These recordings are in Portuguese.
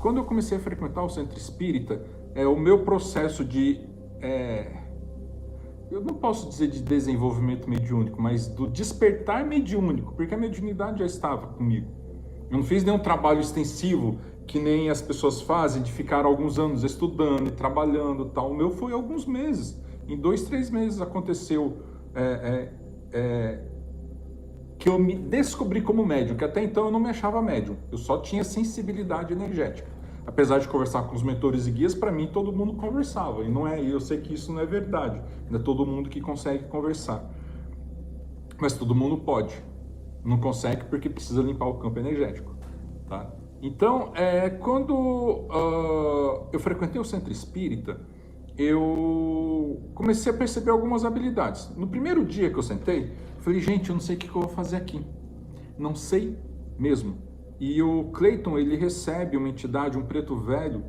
quando eu comecei a frequentar o centro espírita, o meu processo de, eu não posso dizer de desenvolvimento mediúnico, mas do despertar mediúnico, porque a mediunidade já estava comigo. Eu não fiz nenhum trabalho extensivo, que nem as pessoas fazem, de ficar alguns anos estudando e trabalhando e tal. O meu foi alguns meses. Em 2, 3 meses aconteceu que eu me descobri como médium, que até então eu não me achava médium. Eu só tinha sensibilidade energética. Apesar de conversar com os mentores e guias, para mim todo mundo conversava. E não é, eu sei que isso não é verdade. Não é todo mundo que consegue conversar. Mas todo mundo pode. Não consegue porque precisa limpar o campo energético. Tá? Então, quando eu frequentei o centro espírita, eu comecei a perceber algumas habilidades. No primeiro dia que eu sentei, eu falei, gente, eu não sei o que eu vou fazer aqui. Não sei mesmo. E o Cleiton, ele recebe uma entidade, um preto velho,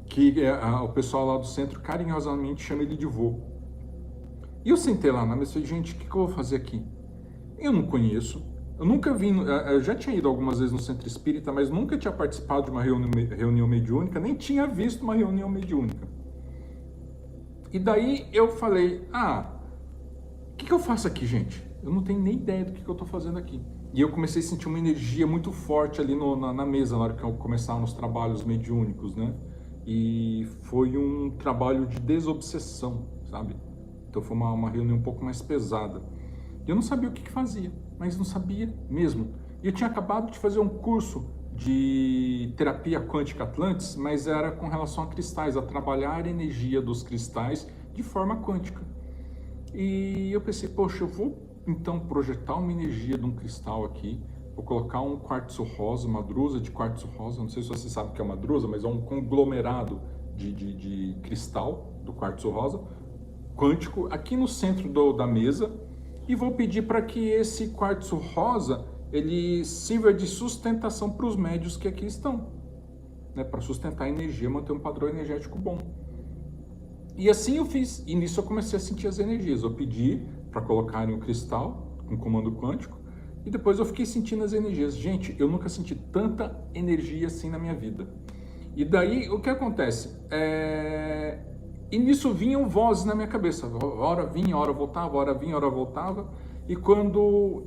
que o pessoal lá do centro carinhosamente chama ele de vô. E eu sentei lá na mesa e falei, gente, o que eu vou fazer aqui? Eu não conheço. Eu nunca vi, eu já tinha ido algumas vezes no centro espírita, mas nunca tinha participado de uma reunião mediúnica, nem tinha visto uma reunião mediúnica. E daí eu falei, o que eu faço aqui, gente? Eu não tenho nem ideia do que eu estou fazendo aqui. E eu comecei a sentir uma energia muito forte ali na mesa, na hora que eu começava nos trabalhos mediúnicos, né? E foi um trabalho de desobsessão, sabe? Então foi uma reunião um pouco mais pesada. E eu não sabia o que fazia, mas não sabia mesmo. E eu tinha acabado de fazer um curso de terapia quântica Atlantis, mas era com relação a cristais, a trabalhar a energia dos cristais de forma quântica. E eu pensei, poxa, eu vou então projetar uma energia de um cristal aqui, vou colocar um quartzo rosa, uma drusa de quartzo rosa, não sei se você sabe o que é uma drusa, mas é um conglomerado de cristal do quartzo rosa, quântico, aqui no centro da mesa, e vou pedir para que esse quartzo rosa ele sirva de sustentação para os médios que aqui estão, né, para sustentar a energia, manter um padrão energético bom. E assim eu fiz, e nisso eu comecei a sentir as energias. Eu pedi para colocarem um cristal, um comando quântico, e depois eu fiquei sentindo as energias. Gente, eu nunca senti tanta energia assim na minha vida. E daí, o que acontece? E nisso vinham vozes na minha cabeça. Hora vinha, hora voltava, hora vinha, hora voltava. E quando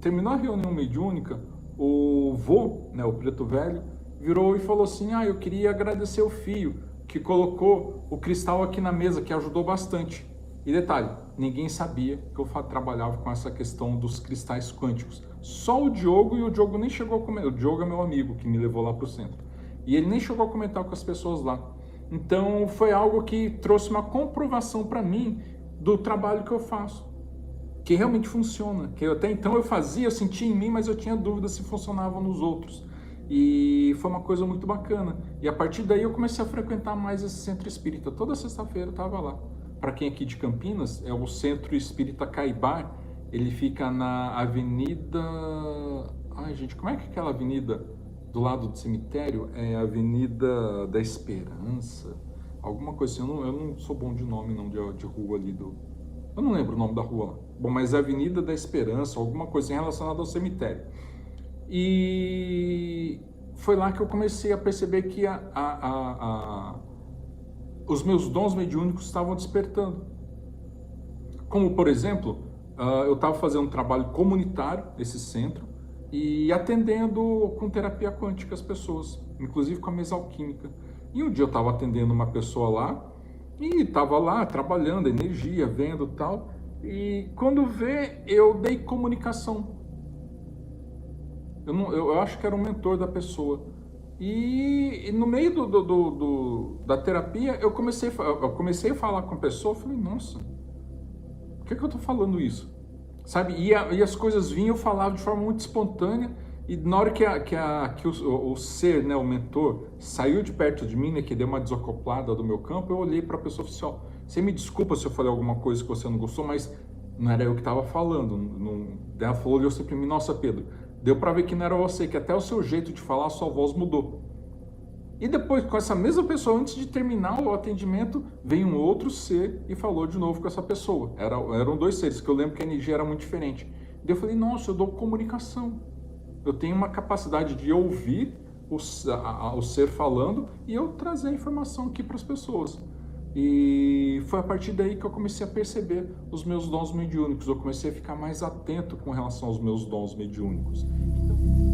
terminou a reunião mediúnica, o vô, né, o preto velho, virou e falou assim, eu queria agradecer o Fio, que colocou o cristal aqui na mesa, que ajudou bastante. E detalhe, ninguém sabia que eu trabalhava com essa questão dos cristais quânticos. Só o Diogo, e o Diogo nem chegou a comentar. O Diogo é meu amigo, que me levou lá para o centro. E ele nem chegou a comentar com as pessoas lá. Então foi algo que trouxe uma comprovação para mim do trabalho que eu faço. Que realmente funciona. Que até então eu fazia, eu sentia em mim, mas eu tinha dúvida se funcionava nos outros. E foi uma coisa muito bacana. E a partir daí eu comecei a frequentar mais esse centro espírita. Toda sexta-feira eu estava lá. Para quem é aqui de Campinas, é o Centro Espírita Caibar. Ele fica na avenida... Ai, gente, como é que é aquela avenida do lado do cemitério? É a Avenida da Esperança. Alguma coisa assim. Eu não sou bom de nome, não, de rua ali do... Eu não lembro o nome da rua lá. Bom, mas é a Avenida da Esperança, alguma coisa assim relacionada ao cemitério. E foi lá que eu comecei a perceber que os meus dons mediúnicos estavam despertando. Como, por exemplo, eu estava fazendo um trabalho comunitário nesse centro e atendendo com terapia quântica as pessoas, inclusive com a mesa alquímica. E um dia eu estava atendendo uma pessoa lá e estava lá trabalhando, energia, vendo tal. E quando vê, eu dei comunicação. Eu acho que era um mentor da pessoa. E no meio da terapia, eu comecei a falar com a pessoa, eu falei, nossa, por que eu tô falando isso? Sabe? E as coisas vinham, eu falava de forma muito espontânea, e na hora que o ser, né, o mentor, saiu de perto de mim, né, que deu uma desacoplada do meu campo, eu olhei para a pessoa e falei, você me desculpa se eu falei alguma coisa que você não gostou, mas não era eu que estava falando. Ela falou, olhou sempre para mim, nossa, Pedro, deu para ver que não era você, que até o seu jeito de falar, a sua voz mudou. E depois, com essa mesma pessoa, antes de terminar o atendimento, veio um outro ser e falou de novo com essa pessoa. Eram dois seres, que eu lembro que a energia era muito diferente. E eu falei, nossa, eu dou comunicação. Eu tenho uma capacidade de ouvir o ser falando e eu trazer a informação aqui para as pessoas. E foi a partir daí que eu comecei a perceber os meus dons mediúnicos, eu comecei a ficar mais atento com relação aos meus dons mediúnicos. Então...